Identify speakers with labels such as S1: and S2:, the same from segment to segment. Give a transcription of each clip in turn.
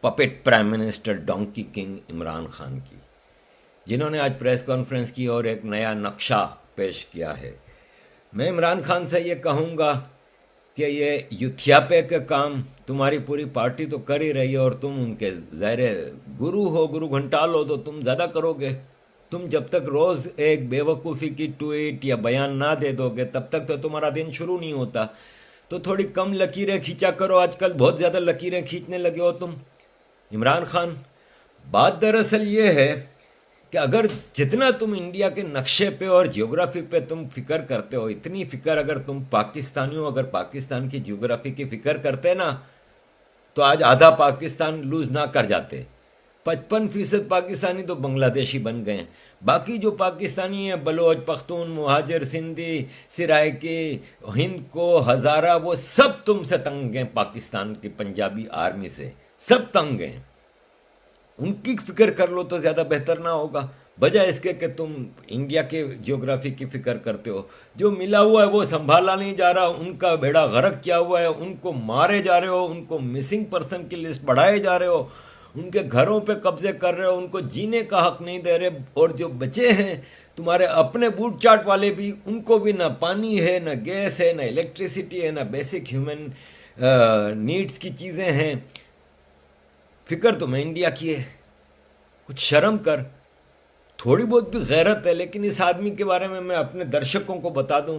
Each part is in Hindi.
S1: Puppet prime minister donkey king Imran Khan की, जिन्होंने आज प्रेस कॉन्फ्रेंस की और एक नया नक्शा पेश किया है। मैं इमरान खान से ये कहूँगा कि ये युथियापे के काम तुम्हारी पूरी पार्टी तो कर ही रही है और तुम उनके ज़ाहिर गुरु हो, गुरु घंटाल हो, तो तुम ज़्यादा करोगे। तुम जब तक रोज़ एक बेवकूफ़ी की ट्वीट या बयान ना दे दोगे तब तक तो तुम्हारा दिन शुरू नहीं होता। तो थोड़ी कम लकीरें खींचा करो, आजकल बहुत ज़्यादा लकीरें खींचने लगे हो तुम इमरान खान। बात दरअसल ये है कि अगर जितना तुम इंडिया के नक्शे पे और जियोग्राफी पे तुम फिक्र करते हो, इतनी फिक्र अगर तुम पाकिस्तानियों अगर पाकिस्तान की जियोग्राफी की फिक्र करते ना, तो आज आधा पाकिस्तान लूज ना कर जाते। 55% पाकिस्तानी तो बांग्लादेशी बन गए हैं। बाकी जो पाकिस्तानी हैं, बलोच, पख्तून, मुहाजिर, सिंधी, सिराइकी, हिंद को, हज़ारा, वो सब तुमसे तंग हैं। पाकिस्तान की पंजाबी आर्मी से सब तंग हैं। उनकी फिक्र कर लो तो ज़्यादा बेहतर ना होगा, बजाय इसके कि तुम इंडिया के जियोग्राफी की फिक्र करते हो। जो मिला हुआ है वो संभाला नहीं जा रहा, उनका बेड़ा गर्क किया हुआ है, उनको मारे जा रहे हो, उनको मिसिंग पर्सन की लिस्ट बढ़ाए जा रहे हो, उनके घरों पे कब्जे कर रहे हो, उनको जीने का हक नहीं दे रहे। और जो बचे हैं तुम्हारे अपने बूट चाट वाले भी, उनको भी ना पानी है, ना गैस है, ना इलेक्ट्रिसिटी है, ना बेसिक ह्यूमन नीड्स की चीज़ें हैं। फिक्र तुम्हें इंडिया की है, कुछ शर्म कर। थोड़ी बहुत भी गैरत है, लेकिन इस आदमी के बारे में मैं अपने दर्शकों को बता दूं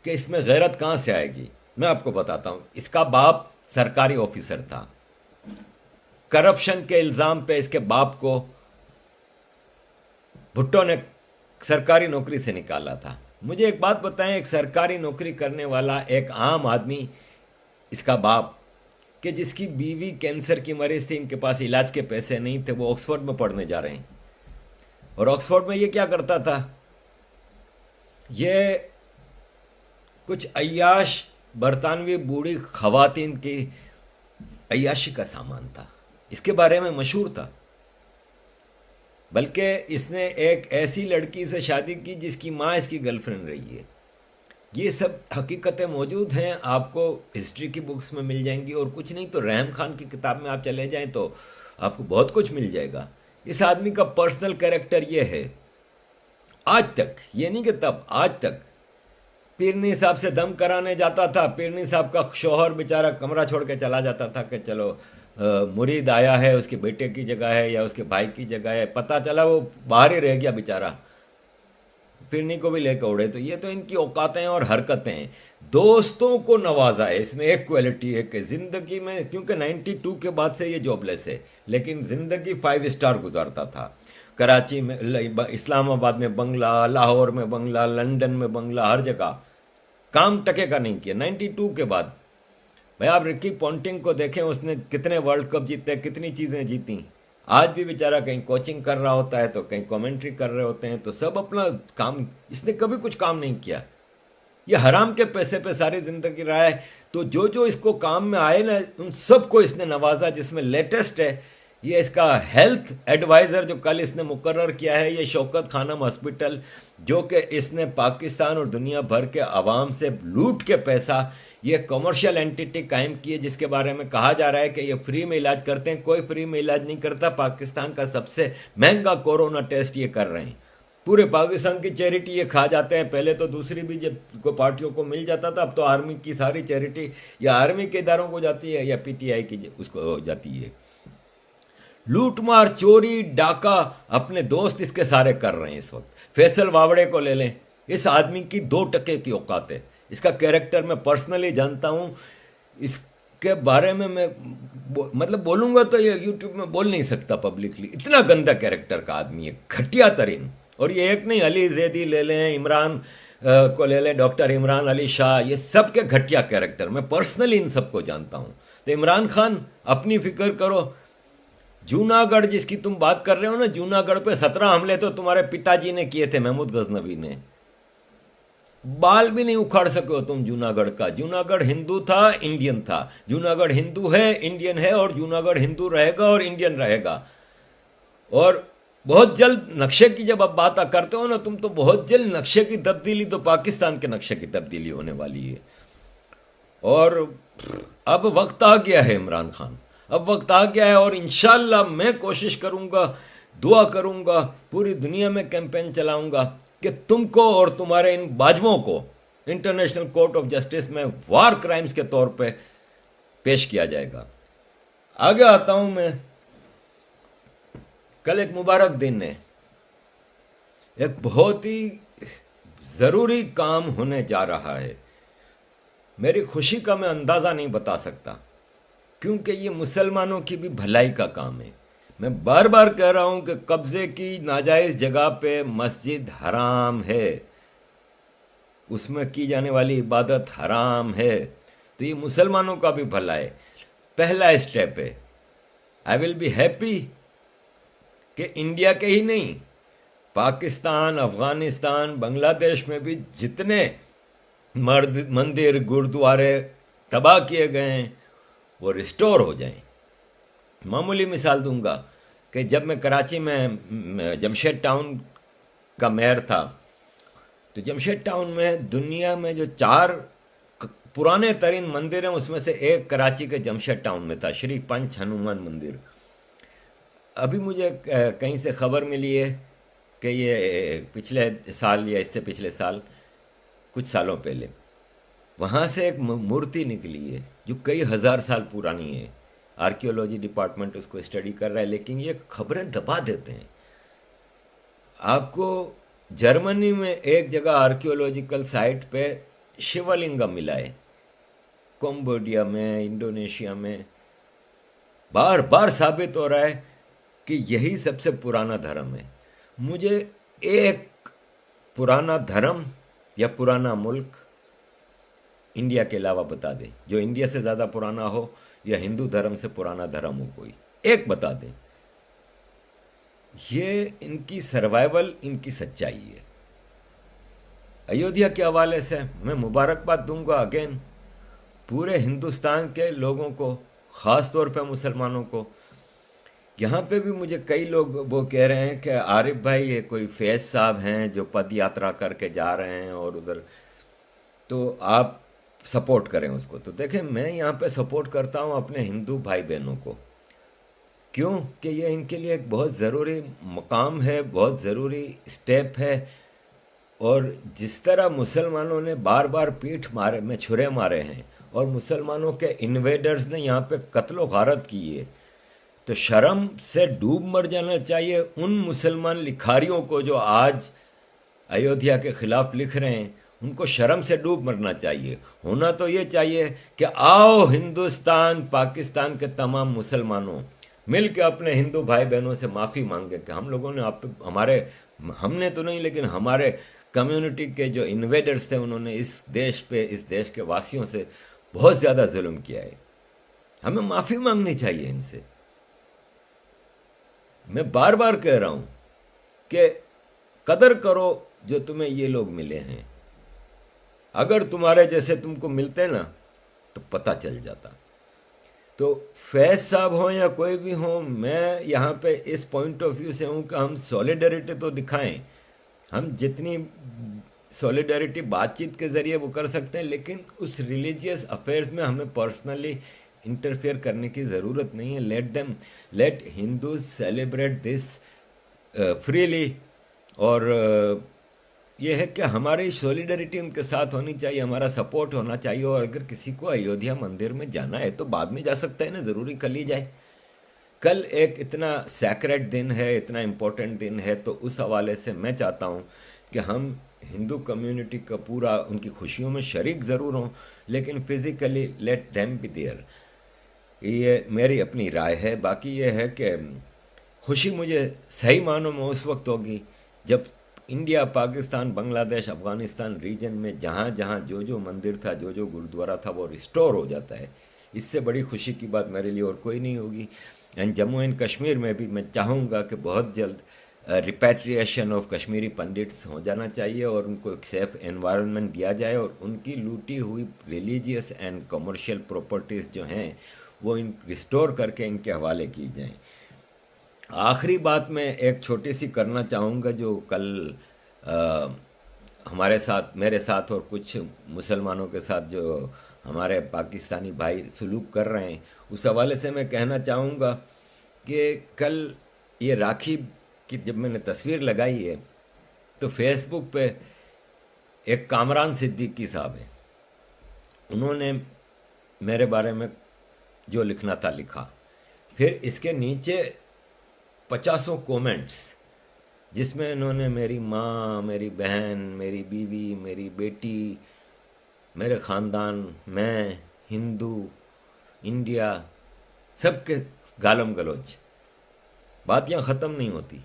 S1: कि इसमें गैरत कहाँ से आएगी। मैं आपको बताता हूँ, इसका बाप सरकारी ऑफिसर था। करप्शन के इल्ज़ाम पे इसके बाप को भुट्टो ने सरकारी नौकरी से निकाला था। मुझे एक बात बताएं, एक सरकारी नौकरी करने वाला एक आम आदमी, इसका बाप, कि जिसकी बीवी कैंसर की मरीज थी, इनके पास इलाज के पैसे नहीं थे, वो ऑक्सफोर्ड में पढ़ने जा रहे हैं। और ऑक्सफोर्ड में ये क्या करता था, ये कुछ अय्याश बरतानवी बूढ़ी खवातीन की अय्याशी का सामान था, इसके बारे में मशहूर था। बल्कि इसने एक ऐसी लड़की से शादी की जिसकी माँ इसकी गर्लफ्रेंड रही है। ये सब हकीकतें मौजूद हैं, आपको हिस्ट्री की बुक्स में मिल जाएंगी, और कुछ नहीं तो रहम खान की किताब में आप चले जाएं तो आपको बहुत कुछ मिल जाएगा। इस आदमी का पर्सनल कैरेक्टर ये है, आज तक, ये नहीं कि तब, आज तक पीरनी साहब से दम कराने जाता था, पीरनी साहब का शौहर बेचारा कमरा छोड़ के चला जाता था कि चलो मुरीद आया है, उसके बेटे की जगह है या उसके भाई की जगह है, पता चला वो बाहर ही रह गया बेचारा, फिरनी को भी लेकर उड़े। तो ये तो इनकी औकातें और हरकतें हैं। दोस्तों को नवाजा है, इसमें एक क्वालिटी है कि ज़िंदगी में, क्योंकि 92 के बाद से ये जॉबलेस है, लेकिन ज़िंदगी 5 स्टार गुजारता था। कराची में, इस्लामाबाद में बंगला, लाहौर में बंगला, लंदन में बंगला, हर जगह काम टके का नहीं किया 92 के बाद। भाई आप रिकी पॉन्टिंग को देखें, उसने कितने वर्ल्ड कप जीते, कितनी चीज़ें जीती। आज भी बेचारा कहीं कोचिंग कर रहा होता है तो कहीं कमेंट्री कर रहे होते हैं, तो सब अपना काम, इसने कभी कुछ काम नहीं किया। ये हराम के पैसे पे सारी जिंदगी रहा है। तो जो जो इसको काम में आए ना, उन सबको इसने नवाजा, जिसमें लेटेस्ट है ये इसका हेल्थ एडवाइज़र जो कल इसने मुकर्रर किया है, ये शौकत खानम हॉस्पिटल, जो कि इसने पाकिस्तान और दुनिया भर के आवाम से लूट के पैसा, ये कमर्शियल एंटिटी कायम की है, जिसके बारे में कहा जा रहा है कि ये फ्री में इलाज करते हैं। कोई फ्री में इलाज नहीं करता। पाकिस्तान का सबसे महंगा कोरोना टेस्ट ये कर रहे हैं। पूरे पाकिस्तान की चैरिटी ये खा जाते हैं। पहले तो दूसरी भी जब को पार्टियों को मिल जाता था, अब तो आर्मी की सारी चैरिटी या आर्मी के इदारों को जाती है या पीटीआई की उसको जाती है। लूटमार, चोरी, डाका अपने दोस्त इसके सारे कर रहे हैं इस वक्त। फैसल वावड़े को ले लें, इस आदमी की 2% की औकात है। इसका कैरेक्टर मैं पर्सनली जानता हूँ। इसके बारे में मैं मतलब बोलूँगा तो ये यूट्यूब में बोल नहीं सकता पब्लिकली, इतना गंदा कैरेक्टर का आदमी है, घटिया तरीन। और ये एक नहीं, अली जैदी ले लें, इमरान को ले लें, डॉक्टर इमरान अली शाह, ये सब के घटिया कैरेक्टर, मैं पर्सनली इन सबको जानता हूँ। तो इमरान खान अपनी फिक्र करो। जूनागढ़ जिसकी तुम बात कर रहे हो ना, जूनागढ़ पे 17 हमले तो तुम्हारे पिताजी ने किए थे, महमूद गजनवी ने। बाल भी नहीं उखाड़ सके हो तुम जूनागढ़ का। जूनागढ़ हिंदू था, इंडियन था। जूनागढ़ हिंदू है, इंडियन है, और जूनागढ़ हिंदू रहेगा और इंडियन रहेगा। और बहुत जल्द नक्शे की जब आप बात करते हो ना तुम, तो बहुत जल्द नक्शे की तब्दीली तो पाकिस्तान के नक्शे की तब्दीली होने वाली है। और अब वक्त आ गया है इमरान खान, अब वक्त आ गया है और इंशाल्लाह मैं कोशिश करूंगा, दुआ करूंगा, पूरी दुनिया में कैंपेन चलाऊंगा कि तुमको और तुम्हारे इन बाजवों को इंटरनेशनल कोर्ट ऑफ जस्टिस में वार क्राइम्स के तौर पे पेश किया जाएगा। आगे आता हूं मैं। कल एक मुबारक दिन है, एक बहुत ही ज़रूरी काम होने जा रहा है। मेरी खुशी का मैं अंदाज़ा नहीं बता सकता, क्योंकि ये मुसलमानों की भी भलाई का काम है। मैं बार बार कह रहा हूं कि कब्ज़े की नाजायज़ जगह पे मस्जिद हराम है, उसमें की जाने वाली इबादत हराम है, तो ये मुसलमानों का भी भला है। पहला स्टेप है। आई विल बी हैप्पी कि इंडिया के ही नहीं, पाकिस्तान, अफगानिस्तान, बांग्लादेश में भी जितने मंदिर गुरुद्वारे तबाह किए गए हैं वो रिस्टोर हो जाएं। मामूली मिसाल दूंगा कि जब मैं कराची में जमशेद टाउन का मेयर था, तो जमशेद टाउन में दुनिया में जो 4 पुराने तरीन मंदिर हैं उसमें से एक कराची के जमशेद टाउन में था, श्री पंच हनुमान मंदिर। अभी मुझे कहीं से खबर मिली है कि ये पिछले साल या इससे पिछले साल, कुछ सालों पहले वहाँ से एक मूर्ति निकली है जो कई हज़ार साल पुरानी है। आर्कियोलॉजी डिपार्टमेंट उसको स्टडी कर रहा है, लेकिन ये खबरें दबा देते हैं। आपको जर्मनी में एक जगह आर्कियोलॉजिकल साइट पे शिवलिंगम मिला है, कंबोडिया में, इंडोनेशिया में। बार बार साबित हो रहा है कि यही सबसे पुराना धर्म है। मुझे एक पुराना धर्म या पुराना मुल्क इंडिया के अलावा बता दें, जो इंडिया से ज़्यादा पुराना हो या हिंदू धर्म से पुराना धर्म हो, कोई एक बता दें। ये इनकी सर्वाइवल, इनकी सच्चाई है। अयोध्या के हवाले से मैं मुबारकबाद दूंगा अगेन पूरे हिंदुस्तान के लोगों को, ख़ास तौर पे मुसलमानों को। यहाँ पे भी मुझे कई लोग वो कह रहे हैं कि आरिफ भाई ये कोई फैज़ साहब हैं जो पद यात्रा करके जा रहे हैं और उधर, तो आप सपोर्ट करें उसको। तो देखें, मैं यहाँ पे सपोर्ट करता हूँ अपने हिंदू भाई बहनों को। क्यों कि ये इनके लिए एक बहुत ज़रूरी मकाम है, बहुत ज़रूरी स्टेप है। और जिस तरह मुसलमानों ने बार बार पीठ मारे में छुरे मारे हैं और मुसलमानों के इन्वेडर्स ने यहाँ पे कत्लो गारत की है, तो शर्म से डूब मर जाना चाहिए उन मुसलमान लिखारियों को जो आज अयोध्या के खिलाफ लिख रहे हैं। उनको शर्म से डूब मरना चाहिए। होना तो ये चाहिए कि आओ हिंदुस्तान, पाकिस्तान के तमाम मुसलमानों मिल के अपने हिंदू भाई बहनों से माफ़ी मांगे कि हम लोगों ने हमने तो नहीं, लेकिन हमारे कम्युनिटी के जो इन्वेडर्स थे उन्होंने इस देश पे, इस देश के वासियों से बहुत ज़्यादा जुल्म किया है। हमें माफ़ी मांगनी चाहिए इनसे। मैं बार बार कह रहा हूँ कि कदर करो जो तुम्हें ये लोग मिले हैं। अगर तुम्हारे जैसे तुमको मिलते ना तो पता चल जाता। तो फैज़ साहब हों या कोई भी हो, मैं यहाँ पे इस पॉइंट ऑफ व्यू से हूँ कि हम सॉलिडरिटी तो दिखाएं। हम जितनी सॉलिडरिटी बातचीत के ज़रिए वो कर सकते हैं, लेकिन उस रिलीजियस अफेयर्स में हमें पर्सनली इंटरफेयर करने की ज़रूरत नहीं है। Let Hindus celebrate this freely. और ये है कि हमारी सॉलिडरिटी उनके साथ होनी चाहिए, हमारा सपोर्ट होना चाहिए। और अगर किसी को अयोध्या मंदिर में जाना है तो बाद में जा सकता है ना, ज़रूरी कल ही जाए। कल एक इतना सैक्रेड दिन है, इतना इम्पोर्टेंट दिन है, तो उस हवाले से मैं चाहता हूँ कि हम हिंदू कम्युनिटी का पूरा उनकी खुशियों में शरीक ज़रूर हों, लेकिन physically let them be there. ये मेरी अपनी राय है। बाकी ये है कि खुशी मुझे सही मानों में उस वक्त होगी जब इंडिया, पाकिस्तान, बांग्लादेश, अफ़गानिस्तान रीजन में जहाँ जहाँ जो जो मंदिर था, जो जो गुरुद्वारा था, वो रिस्टोर हो जाता है। इससे बड़ी खुशी की बात मेरे लिए और कोई नहीं होगी। एंड जम्मू एंड कश्मीर में भी मैं चाहूँगा कि बहुत जल्द रिपैट्रिएशन ऑफ कश्मीरी पंडित्स हो जाना चाहिए और उनको एक सेफ एनवायरनमेंट दिया जाए और उनकी लूटी हुई रिलीजियस एंड कमर्शियल प्रॉपर्टीज़ जो हैं वो रिस्टोर करके इनके हवाले की जाएं। आखिरी बात मैं एक छोटी सी करना चाहूँगा, जो कल हमारे साथ, मेरे साथ और कुछ मुसलमानों के साथ जो हमारे पाकिस्तानी भाई सलूक कर रहे हैं, उस हवाले से मैं कहना चाहूँगा कि कल ये राखी की जब मैंने तस्वीर लगाई है तो फेसबुक पे एक कामरान सिद्दीकी साहब हैं, उन्होंने मेरे बारे में जो लिखना था लिखा, फिर इसके नीचे 50 कमेंट्स जिसमें इन्होंने मेरी माँ, मेरी बहन, मेरी बीवी, मेरी बेटी, मेरे ख़ानदान, मैं, हिंदू, इंडिया, सबके गालम गलोच। बात यहाँ ख़त्म नहीं होती।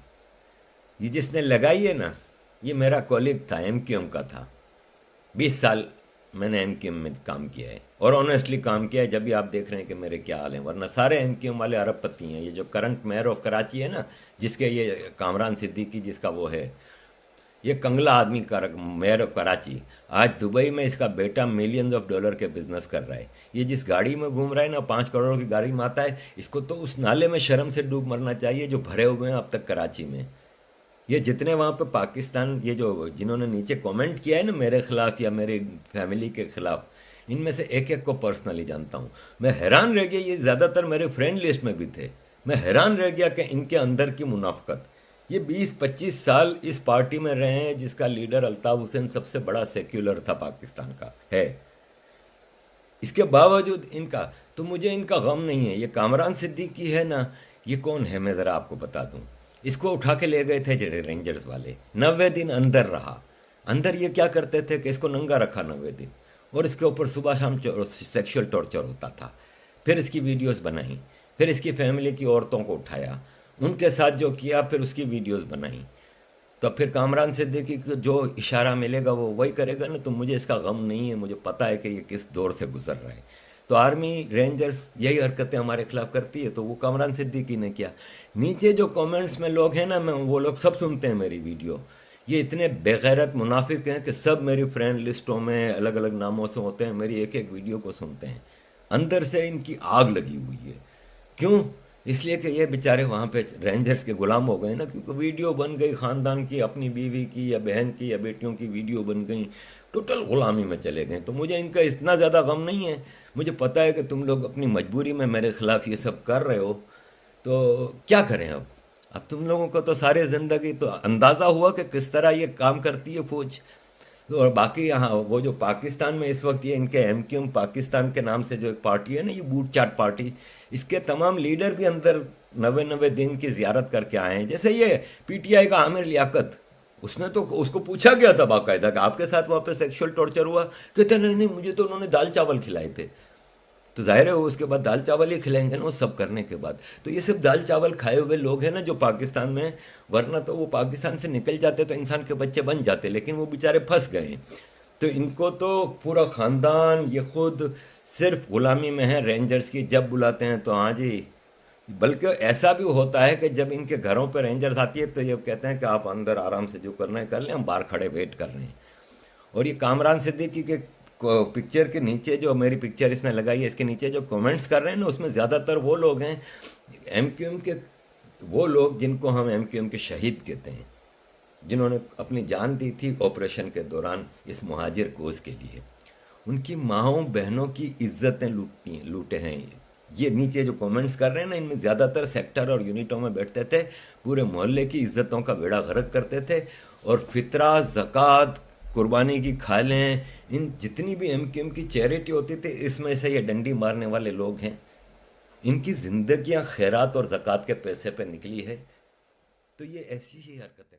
S1: ये जिसने लगाई है ना, ये मेरा कॉलीग था, एमक्यूएम का था। 20 साल मैंने एमक्यूएम में काम किया है और ऑनेस्टली काम किया है, जब भी आप देख रहे हैं कि मेरे क्या हाल हैं, वरना सारे एमक्यूएम वाले अरबपति हैं। ये जो करंट मेयर ऑफ कराची है ना, जिसके ये कामरान सिद्दीकी जिसका वो है, ये कंगला आदमी का मेयर ऑफ कराची, आज दुबई में इसका बेटा मिलियंस ऑफ डॉलर के बिजनेस कर रहा है। ये जिस गाड़ी में घूम रहा है ना, 5 करोड़ की गाड़ी में आता है, इसको तो उस नाले में शर्म से डूब मरना चाहिए जो भरे हुए हैं अब तक कराची में। ये जितने वहाँ पे पाकिस्तान, ये जो जिन्होंने नीचे कमेंट किया है ना मेरे खिलाफ या मेरे फैमिली के खिलाफ, इनमें से एक एक को पर्सनली जानता हूँ। मैं हैरान रह गया, ये ज़्यादातर मेरे फ्रेंड लिस्ट में भी थे। मैं हैरान रह गया कि इनके अंदर की मुनाफकत। ये 20-25 साल इस पार्टी में रहे हैं जिसका लीडर अल्ताफ़ हुसैन सबसे बड़ा सेक्युलर था पाकिस्तान का है। इसके बावजूद इनका, तो मुझे इनका गम नहीं है। ये कामरान सिद्दीकी है ना, ये कौन है मैं ज़रा आपको बता दूं। इसको उठा के ले गए थे रेंजर्स वाले, 90 दिन अंदर रहा। अंदर ये क्या करते थे कि इसको नंगा रखा 90 दिन, और इसके ऊपर सुबह शाम सेक्सुअल टॉर्चर होता था। फिर इसकी वीडियोस बनाई, फिर इसकी फैमिली की औरतों को उठाया, उनके साथ जो किया, फिर उसकी वीडियोस बनाई। तो फिर कामरान सिद्दीकी को जो इशारा मिलेगा वो वही करेगा ना। तो मुझे इसका गम नहीं है, मुझे पता है कि ये किस दौर से गुजर रहा है। तो आर्मी, रेंजर्स यही हरकतें हमारे खिलाफ करती है, तो वो कामरान सिद्दीकी ने किया। नीचे जो कमेंट्स में लोग हैं ना, मैं वो लोग सब सुनते हैं मेरी वीडियो। ये इतने बेगैरत मुनाफिक हैं कि सब मेरी फ्रेंड लिस्टों में अलग अलग नामों से होते हैं, मेरी एक एक वीडियो को सुनते हैं। अंदर से इनकी आग लगी हुई है। क्यों? इसलिए कि ये बेचारे वहाँ पे रेंजर्स के गुलाम हो गए ना, क्योंकि वीडियो बन गई ख़ानदान की, अपनी बीवी की या बहन की या बेटियों की वीडियो बन गई, टोटल ग़ुलामी में चले गए। तो मुझे इनका इतना ज़्यादा गम नहीं है। मुझे पता है कि तुम लोग अपनी मजबूरी में मेरे ख़िलाफ़ ये सब कर रहे हो, तो क्या करें अब तुम लोगों को तो सारी ज़िंदगी तो अंदाज़ा हुआ कि किस तरह ये काम करती है फ़ौज। तो और बाकी यहाँ वो जो पाकिस्तान में इस वक्त ये इनके एमक्यूएम पाकिस्तान के नाम से जो एक पार्टी है ना, ये बूट चाट पार्टी, इसके तमाम लीडर भी अंदर 90-90 दिन की जियारत करके आए हैं। जैसे ये पीटीआई का आमिर लियाकत, उसने तो, उसको पूछा गया था बाकायदा कि आपके साथ वहाँ पे सेक्सुअल टॉर्चर हुआ? कहते नहीं नहीं, मुझे तो उन्होंने दाल चावल खिलाए थे। तो जाहिर है वो उसके बाद दाल चावल ही खिलाएंगे ना वो सब करने के बाद। तो ये सब दाल चावल खाए हुए लोग हैं ना जो पाकिस्तान में, वरना तो वो पाकिस्तान से निकल जाते तो इंसान के बच्चे बन जाते, लेकिन वो बेचारे फंस गए। तो इनको तो पूरा ख़ानदान, ये खुद सिर्फ ग़ुलामी में है रेंजर्स की। जब बुलाते हैं तो हाँ जी, बल्कि ऐसा भी होता है कि जब इनके घरों पर रेंजर्स आती है तो ये कहते हैं कि आप अंदर आराम से जो करना है कर लें, हम बाहर खड़े वेट कर रहे हैं। और ये कामरान सिद्दीकी के पिक्चर के नीचे जो मेरी पिक्चर इसने लगाई है, इसके नीचे जो कमेंट्स कर रहे हैं ना, उसमें ज़्यादातर वो लोग हैं एमक्यूएम के, वो लोग जिनको हम एमक्यूएम के शहीद कहते हैं, जिन्होंने अपनी जान दी थी ऑपरेशन के दौरान इस मुहाजिर कोस के लिए। उनकी माँओं बहनों की इज्जतें लूटे हैं। ये नीचे जो कमेंट्स कर रहे हैं ना, इनमें ज़्यादातर सेक्टर और यूनिटों में बैठते थे, पूरे मोहल्ले की इज्जतों का बेड़ा गर्क करते थे। और फितरा, ज़कात, कुर्बानी की खालें, इन जितनी भी एमक्यूएम की चैरिटी होती थी, इसमें से ये डंडी मारने वाले लोग हैं। इनकी ज़िंदगियां खैरात और ज़कात के पैसे पे निकली है। तो ये ऐसी ही हरकतें